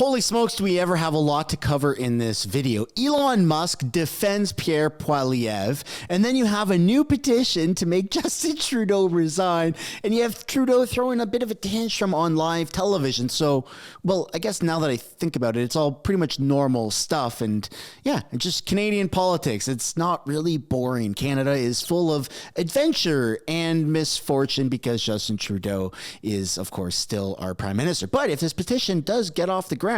Holy smokes, do we ever have a lot to cover in this video. Elon Musk defends Pierre Poilievre, and then you have a new petition to make Justin Trudeau resign, and you have Trudeau throwing a bit of a tantrum on live television. So, well, I guess now that I think about it, it's all pretty much normal stuff, and yeah, it's just Canadian politics. It's not really boring. Canada is full of adventure and misfortune because Justin Trudeau is, of course, still our prime minister. But if this petition does get off the ground,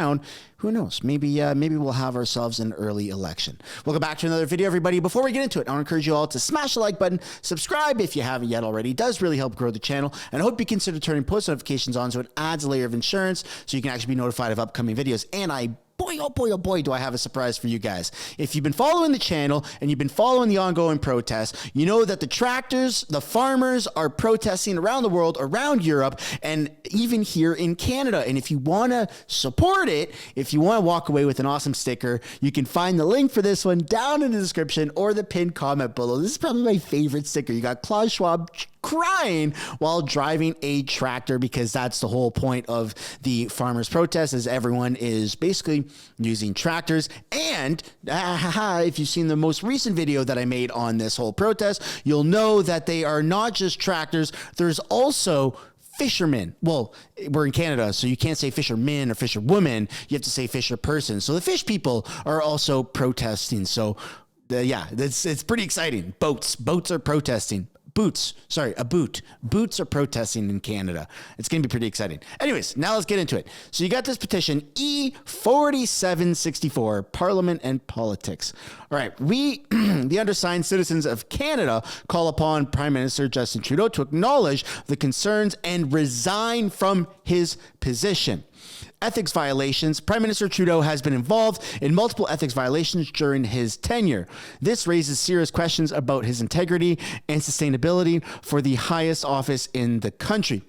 who knows? Maybe we'll have ourselves an early election. Welcome back to another video, everybody. Before we get into it, I want to encourage you all to smash the like button, subscribe if you haven't yet already. It does really help grow the channel, and I hope you consider turning post notifications on so it adds a layer of insurance so you can actually be notified of upcoming videos. And boy, oh boy, do I have a surprise for you guys. If you've been following the channel and you've been following the ongoing protests, you know that the tractors, the farmers are protesting around the world, around Europe, and even here in Canada. And if you want to support it, if you want to walk away with an awesome sticker, you can find the link for this one down in the description or the pinned comment below. This is probably my favorite sticker. You got Klaus Schwab crying while driving a tractor, because that's the whole point of the farmers' protest, is everyone is basically using tractors. And if you've seen the most recent video that I made on this whole protest, you'll know that they are not just tractors. There's also fishermen. Well, we're in Canada, so you can't say fishermen or fisherwoman. You have to say fisher person. So the fish people are also protesting. So yeah, it's pretty exciting. Boats are protesting. Boots are protesting in Canada. It's going to be pretty exciting. Anyways, now let's get into it. So you got this petition, E4764, Parliament and Politics. All right, we, the undersigned citizens of Canada, call upon Prime Minister Justin Trudeau to acknowledge the concerns and resign from his position. Ethics violations. Prime Minister Trudeau has been involved in multiple ethics violations during his tenure. This raises serious questions about his integrity and sustainability for the highest office in the country.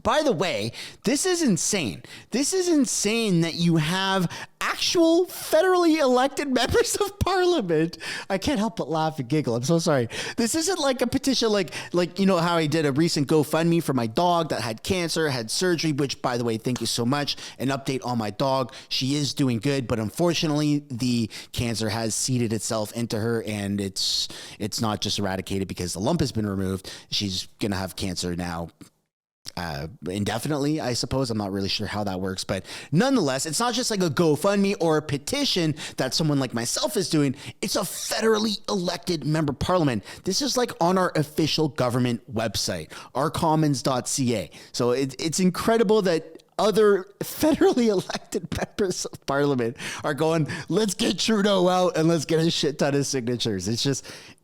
By the way, this is insane. This is insane that you have actual federally elected members of parliament. I can't help but laugh and giggle. I'm so sorry. This isn't like a petition like you know how I did a recent GoFundMe for my dog that had cancer, had surgery, which, by the way, thank you so much. An update on my dog. She is doing good, but unfortunately the cancer has seeded itself into her, and it's not just eradicated because the lump has been removed. She's going to have cancer now indefinitely, I suppose. I'm not really sure how that works, but nonetheless, it's not just like a GoFundMe or a petition that someone like myself is doing. It's a federally elected member of parliament. This is like on our official government website, ourcommons.ca. So it's incredible that other federally elected members of parliament are going, let's get Trudeau out and let's get a shit ton of signatures.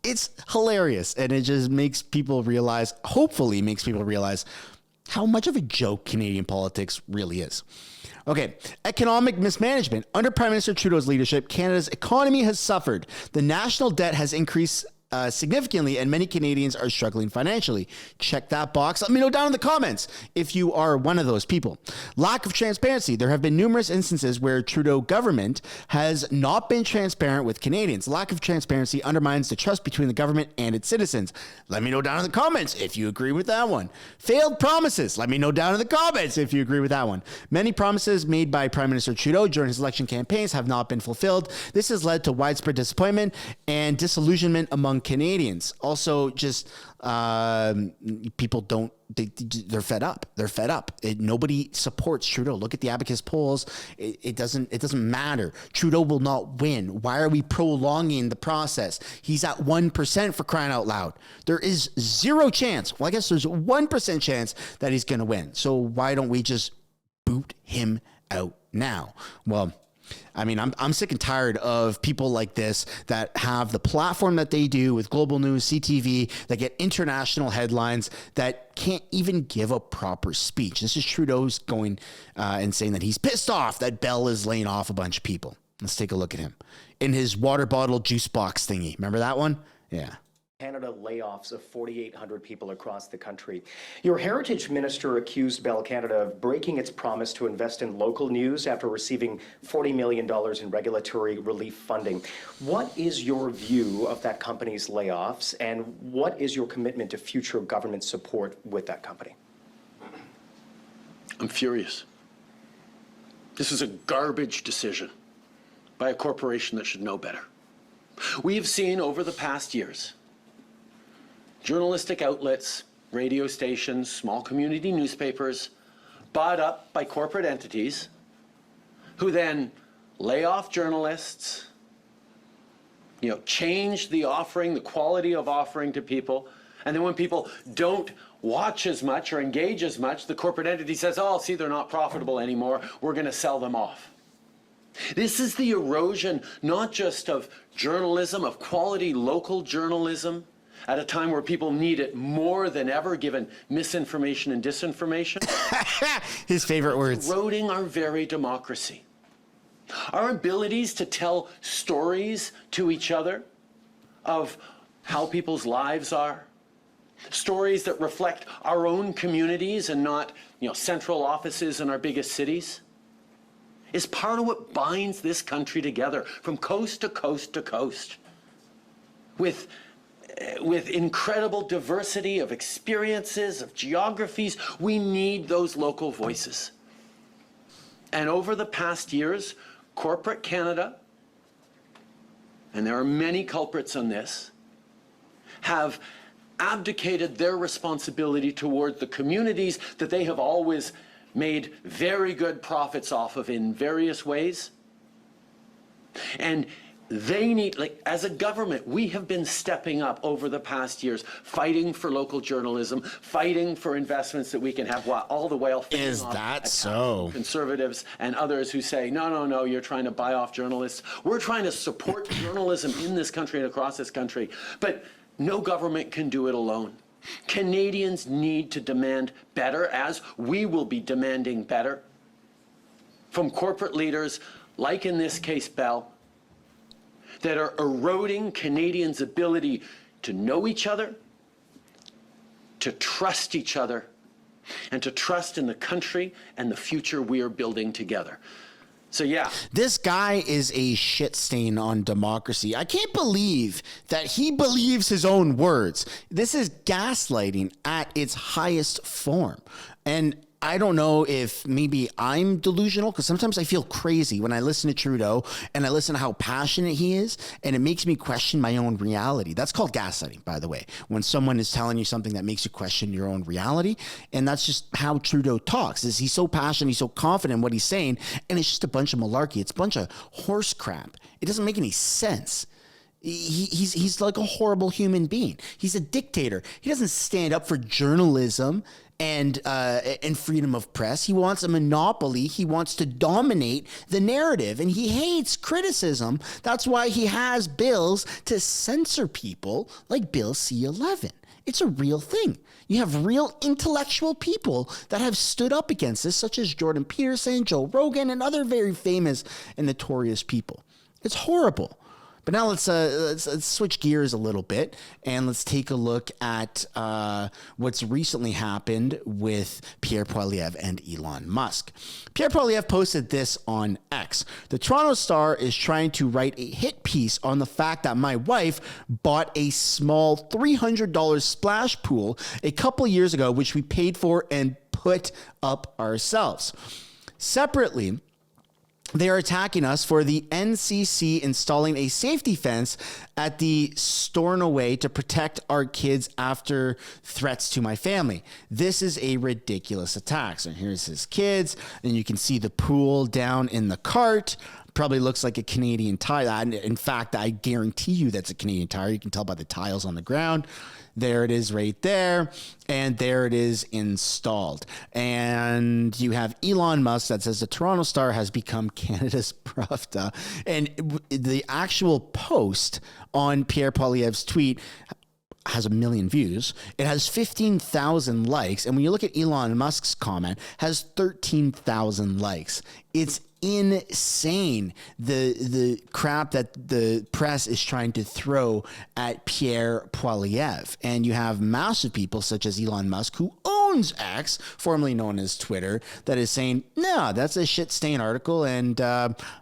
It's hilarious. And it just makes people realize, hopefully makes people realize, how much of a joke Canadian politics really is. Okay, economic mismanagement. Under Prime Minister Trudeau's leadership, Canada's economy has suffered. The national debt has increased significantly, and many Canadians are struggling financially. Check that box. Let me know down in the comments if you are one of those people. Lack of transparency. There have been numerous instances where Trudeau government has not been transparent with Canadians. Lack of transparency undermines the trust between the government and its citizens. Let me know down in the comments if you agree with that one. Failed promises. Let me know down in the comments if you agree with that one. Many promises made by Prime Minister Trudeau during his election campaigns have not been fulfilled. This has led to widespread disappointment and disillusionment among Canadians. Also, just people they're fed up. They're fed up. Nobody supports Trudeau. Look at the Abacus polls. It doesn't matter. Trudeau will not win. Why are we prolonging the process? He's at 1%, for crying out loud. There is zero chance. Well, I guess there's 1% chance that he's going to win. So why don't we just boot him out now? Well, I mean, I'm sick and tired of people like this that have the platform that they do with Global News, CTV, that get international headlines, that can't even give a proper speech. This is Trudeau's going and saying that he's pissed off that Bell is laying off a bunch of people. Let's take a look at him in his water bottle juice box thingy. Remember that one? Yeah. Canada layoffs of 4,800 people across the country. Your Heritage Minister accused Bell Canada of breaking its promise to invest in local news after receiving $40 million in regulatory relief funding. What is your view of that company's layoffs, and what is your commitment to future government support with that company? I'm furious. This is a garbage decision by a corporation that should know better. We have seen over the past years journalistic outlets, radio stations, small community newspapers bought up by corporate entities who then lay off journalists, change the offering, the quality of offering to people. And then when people don't watch as much or engage as much, the corporate entity says, oh, see, they're not profitable anymore. We're going to sell them off. This is the erosion, not just of journalism, of quality local journalism, at a time where people need it more than ever, given misinformation and disinformation. His favorite words. Eroding our very democracy. Our abilities to tell stories to each other of how people's lives are, stories that reflect our own communities and not, central offices in our biggest cities, is part of what binds this country together from coast to coast to coast. With incredible diversity of experiences, of geographies, we need those local voices. And over the past years, corporate Canada, and there are many culprits on this, have abdicated their responsibility toward the communities that they have always made very good profits off of in various ways. And they need, as a government, we have been stepping up over the past years, fighting for local journalism, fighting for investments that we can have, while all the while is that so? Conservatives and others who say, no, you're trying to buy off journalists. We're trying to support journalism in this country and across this country, but no government can do it alone. Canadians need to demand better, as we will be demanding better from corporate leaders, like in this case, Bell, that are eroding Canadians' ability to know each other, to trust each other, and to trust in the country and the future we are building together. So, yeah. This guy is a shit stain on democracy. I can't believe that he believes his own words. This is gaslighting at its highest form. And I don't know if maybe I'm delusional, because sometimes I feel crazy when I listen to Trudeau and I listen to how passionate he is, and it makes me question my own reality. That's called gaslighting, by the way, when someone is telling you something that makes you question your own reality. And that's just how Trudeau talks. Is he's so passionate, he's so confident in what he's saying, and it's just a bunch of malarkey. It's a bunch of horse crap. It doesn't make any sense. He's like a horrible human being. He's a dictator. He doesn't stand up for journalism and freedom of press. He wants a monopoly. He wants to dominate the narrative, and he hates criticism. That's why he has bills to censor people like Bill C-11. It's a real thing. You have real intellectual people that have stood up against this, such as Jordan Peterson, Joe Rogan, and other very famous and notorious people. It's horrible. But now let's switch gears a little bit, and let's take a look at what's recently happened with Pierre Poilievre and Elon Musk. Pierre Poilievre posted this on X. The Toronto Star is trying to write a hit piece on the fact that my wife bought a small $300 splash pool a couple years ago, which we paid for and put up ourselves. Separately, they are attacking us for the NCC installing a safety fence at the Stornoway to protect our kids after threats to my family. This is a ridiculous attack. So here's his kids, and you can see the pool down in the cart. Probably looks like a Canadian Tire. In fact, I guarantee you that's a Canadian Tire. You can tell by the tiles on the ground. There it is right there. And there it is installed. And you have Elon Musk that says the Toronto Star has become Canada's Pravda. And the actual post on Pierre Poilievre's tweet has 1 million views. It has 15,000 likes. And when you look at Elon Musk's comment, has 13,000 likes. It's insane, the crap that the press is trying to throw at Pierre Poilievre. And you have massive people such as Elon Musk, who owns X, formerly known as Twitter, that is saying, no, that's a shit stain article, and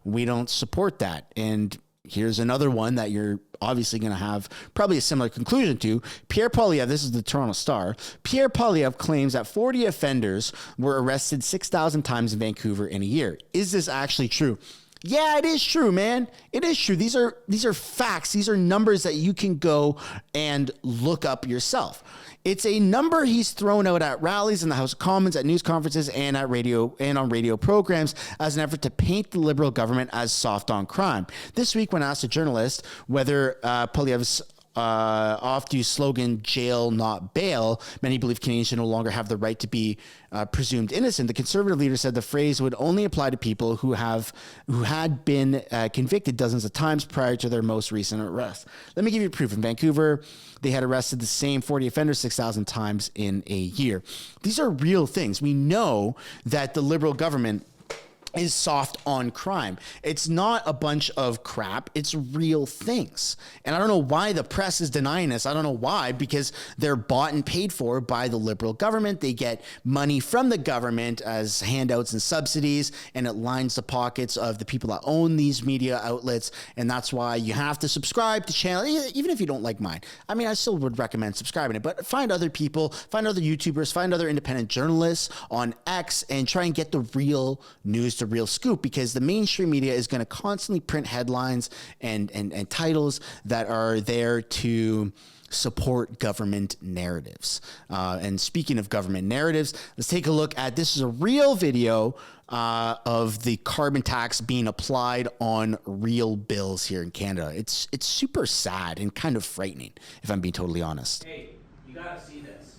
we don't support that. And here's another one that you're obviously going to have probably a similar conclusion to. Pierre Poilievre, this is the Toronto Star, Pierre Poilievre claims that 40 offenders were arrested 6,000 times in Vancouver in a year. Is this actually true? Yeah, it is true, man. It is true. These are facts. These are numbers that you can go and look up yourself. It's a number he's thrown out at rallies in the House of Commons, at news conferences, and at radio and on radio programs as an effort to paint the Liberal government as soft on crime. This week, when asked a journalist whether Poilievre's oft-used slogan, jail, not bail, many believe Canadians should no longer have the right to be presumed innocent, the Conservative leader said the phrase would only apply to people who had been convicted dozens of times prior to their most recent arrest. Let me give you proof. In Vancouver, they had arrested the same 40 offenders 6,000 times in a year. These are real things. We know that the Liberal government is soft on crime. It's not a bunch of crap. It's real things. And I don't know why the press is denying this. I don't know why, because they're bought and paid for by the Liberal government. They get money from the government as handouts and subsidies, and it lines the pockets of the people that own these media outlets. And that's why you have to subscribe to channel, even if you don't like mine. I mean, I still would recommend subscribing it, but find other people, find other YouTubers, find other independent journalists on X, and try and get the real news, the real scoop, because the mainstream media is going to constantly print headlines and titles that are there to support government narratives. And speaking of government narratives, let's take a look at, this is a real video of the carbon tax being applied on real bills here in Canada. It's super sad and kind of frightening, if I'm being totally honest. Hey, you gotta see this.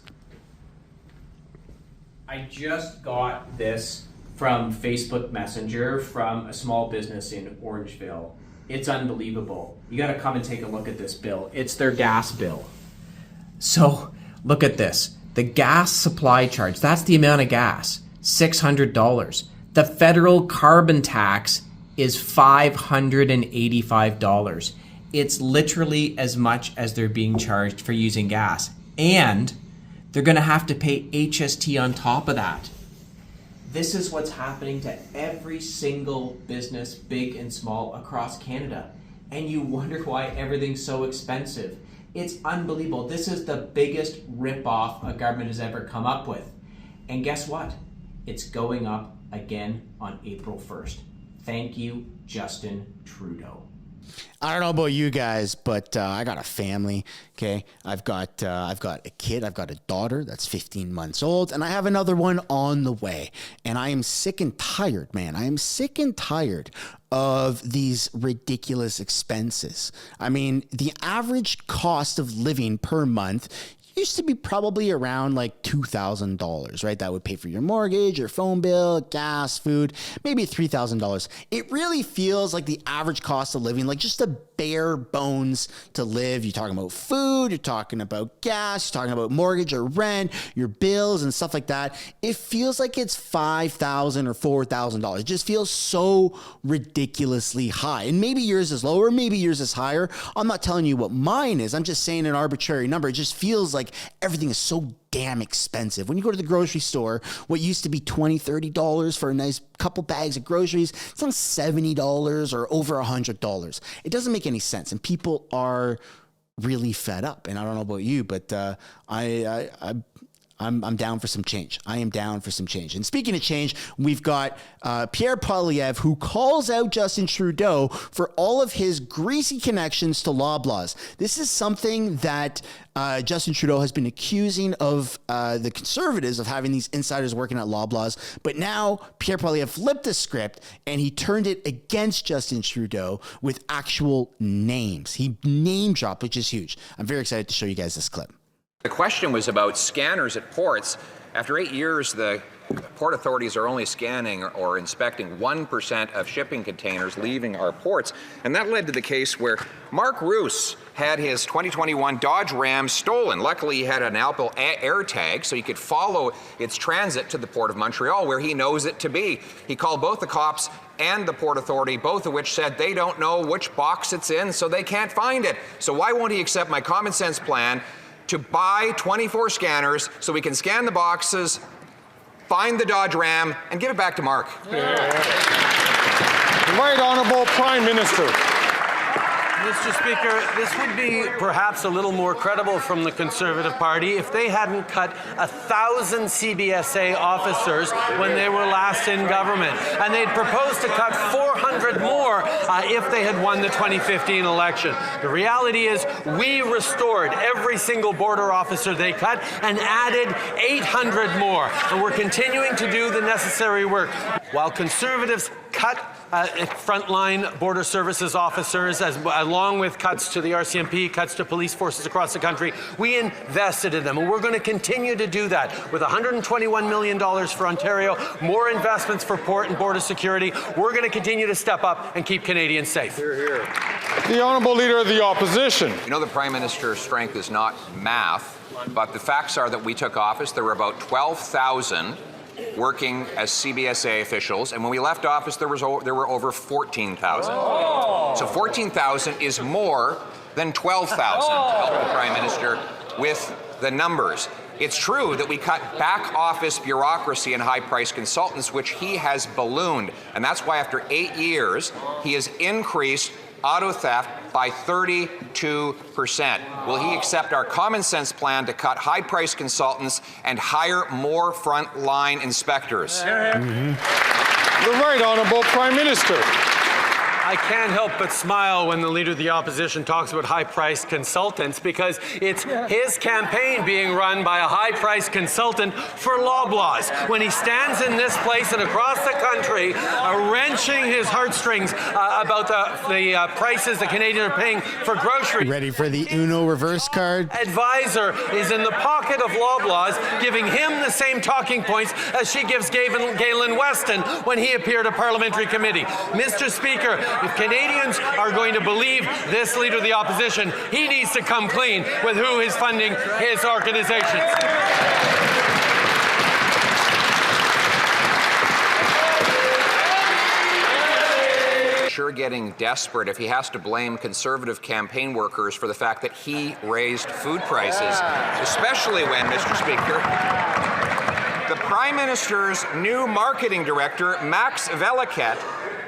I just got this from Facebook Messenger from a small business in Orangeville. It's unbelievable. You gotta come and take a look at this bill. It's their gas bill. So look at this. The gas supply charge, that's the amount of gas, $600. The federal carbon tax is $585. It's literally as much as they're being charged for using gas. And they're gonna have to pay HST on top of that. This is what's happening to every single business, big and small, across Canada. And you wonder why everything's so expensive. It's unbelievable. This is the biggest ripoff a government has ever come up with. And guess what? It's going up again on April 1st. Thank you, Justin Trudeau. I don't know about you guys, but I got a family. Okay, I've got a kid. I've got a daughter that's 15 months old, and I have another one on the way. And I am sick and tired, man. I am sick and tired of these ridiculous expenses. I mean, the average cost of living per month used to be probably around like $2,000, right? That would pay for your mortgage, your phone bill, gas, food, maybe $3,000. It really feels like the average cost of living, like just the bare bones to live. You're talking about food, you're talking about gas, you're talking about mortgage or rent, your bills and stuff like that. It feels like it's $5,000 or $4,000. It just feels so ridiculously high. And maybe yours is lower, maybe yours is higher. I'm not telling you what mine is. I'm just saying an arbitrary number. It just feels like everything is so damn expensive. When you go to the grocery store, what used to be $20, $30 for a nice couple bags of groceries, it's now $70 or over $100. It doesn't make any sense. And people are really fed up. And I don't know about you, but I'm down for some change. I am down for some change. And speaking of change, we've got Pierre Poilievre, who calls out Justin Trudeau for all of his greasy connections to Loblaws. This is something that Justin Trudeau has been accusing of the Conservatives of having these insiders working at Loblaws. But now Pierre Poilievre flipped the script and he turned it against Justin Trudeau with actual names. He name dropped, which is huge. I'm very excited to show you guys this clip. The question was about scanners at ports. After 8 years, the port authorities are only scanning or inspecting 1% of shipping containers leaving our ports. And that led to the case where Mark Roos had his 2021 Dodge Ram stolen. Luckily, he had an Apple AirTag, so he could follow its transit to the Port of Montreal, where he knows it to be. He called both the cops and the Port Authority, both of which said they don't know which box it's in, so they can't find it. So why won't he accept my common sense plan to buy 24 scanners so we can scan the boxes, find the Dodge Ram, and give it back to Mark? Yeah. Right Honourable Prime Minister. Mr. Speaker, this would be perhaps a little more credible from the Conservative Party if they hadn't cut 1,000 CBSA officers when they were last in government. And they'd proposed to cut 400 more if they had won the 2015 election. The reality is we restored every single border officer they cut and added 800 more. And we're continuing to do the necessary work. While Conservatives cut frontline border services officers, along with cuts to the RCMP, cuts to police forces across the country, we invested in them, and we're going to continue to do that with $121 million for Ontario, more investments for port and border security. We're going to continue to step up and keep Canadians safe. Hear, hear. The Honourable Leader of the Opposition. You know, the Prime Minister's strength is not math, but the facts are that we took office, there were about 12,000 working as CBSA officials, and when we left office, there were over 14,000. Oh. So 14,000 is more than 12,000 to help the Prime Minister with the numbers. It's true that we cut back office bureaucracy and high-priced consultants, which he has ballooned, and that's why after 8 years, he has increased auto theft by 32%. Will he accept our common sense plan to cut high-priced consultants and hire more front-line inspectors? The Right Honourable Prime Minister. I can't help but smile when the Leader of the Opposition talks about high-priced consultants, because it's his campaign being run by a high-priced consultant for Loblaws. When he stands in this place and across the country wrenching his heartstrings about the prices that Canadians are paying for groceries. Ready for the Uno reverse card? Advisor is in the pocket of Loblaws, giving him the same talking points as she gives Galen Weston when he appeared at Parliamentary Committee. Mr. Speaker, if Canadians are going to believe this Leader of the Opposition, he needs to come clean with who is funding his organizations. Sure getting desperate if he has to blame Conservative campaign workers for the fact that he raised food prices, especially when, Mr. Speaker, the Prime Minister's new marketing director, Max Veliket,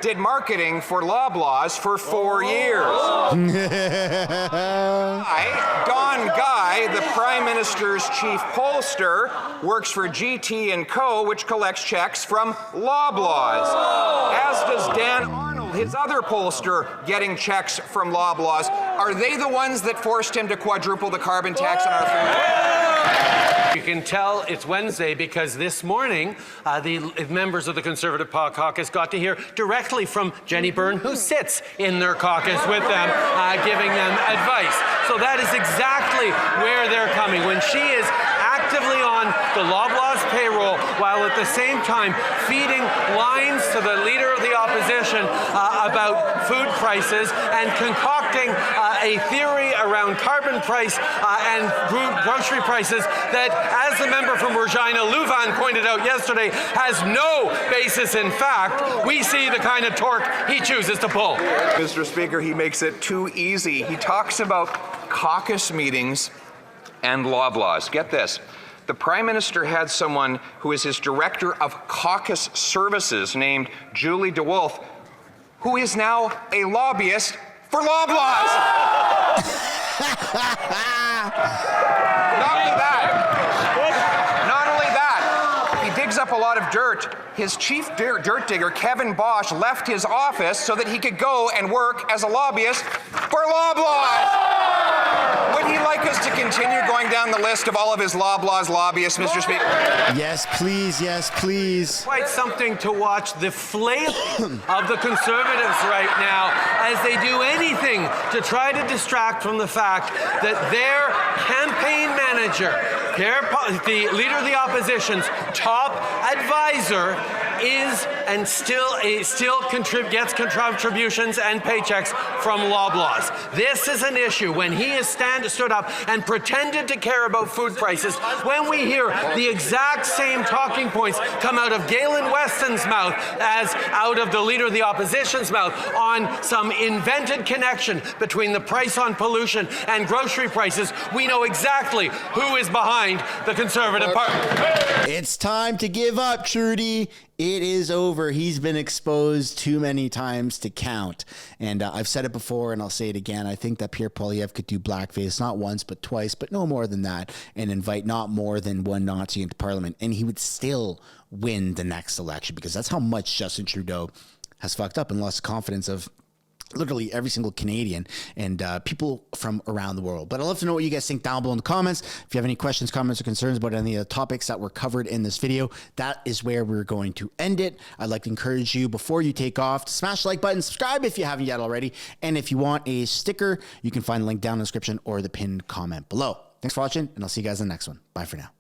did marketing for Loblaws for 4 years. Don Guy, the Prime Minister's chief pollster, works for GT & Co., which collects checks from Loblaws. As does Dan Arnold, his other pollster, getting checks from Loblaws. Are they the ones that forced him to quadruple the carbon tax on our food? You can tell it's Wednesday because this morning the members of the Conservative caucus got to hear directly from Jenny Byrne, who sits in their caucus with them, giving them advice. So that is exactly where they're coming. When she is actively on the Loblaws payroll, while at the same time feeding lines to the Leader of the Opposition about food prices and concocting a theory around carbon price and grocery prices that, as the member from Regina Louvain pointed out yesterday, has no basis in fact. We see the kind of torque he chooses to pull. Mr. Speaker, he makes it too easy. He talks about caucus meetings and Loblaws. Get this. The Prime Minister had someone who is his director of caucus services named Julie DeWolf, who is now a lobbyist for Loblaws. Not only that, he digs up a lot of dirt. His chief dirt digger, Kevin Bosch, left his office so that he could go and work as a lobbyist for Loblaws. Would he like us to continue going down the list of all of his Loblaws lobbyists, Mr. Speaker? Yes, please. Yes, please. Quite something to watch the flailing of the Conservatives right now as they do anything to try to distract from the fact that their campaign manager, the Leader of the Opposition's top advisor, is and still gets contributions and paychecks from Loblaws. This is an issue. When he has stood up and pretended to care about food prices, when we hear the exact same talking points come out of Galen Weston's mouth as out of the Leader of the Opposition's mouth on some invented connection between the price on pollution and grocery prices, we know exactly who is behind the Conservative Party. It's time to give up, Trudy. It is over. He's been exposed too many times to count. And I've said it before and I'll say it again. I think that Pierre Poilievre could do blackface not once but twice, but no more than that, and invite not more than one Nazi into Parliament. And he would still win the next election, because that's how much Justin Trudeau has fucked up and lost confidence of literally every single Canadian and people from around the world. But I'd love to know what you guys think down below in the comments. If you have any questions, comments, or concerns about any of the topics that were covered in this video, that is where we're going to end it. I'd like to encourage you, before you take off, to smash the like button, subscribe if you haven't yet already. And if you want a sticker, you can find the link down in the description or the pinned comment below. Thanks for watching, and I'll see you guys in the next one. Bye for now.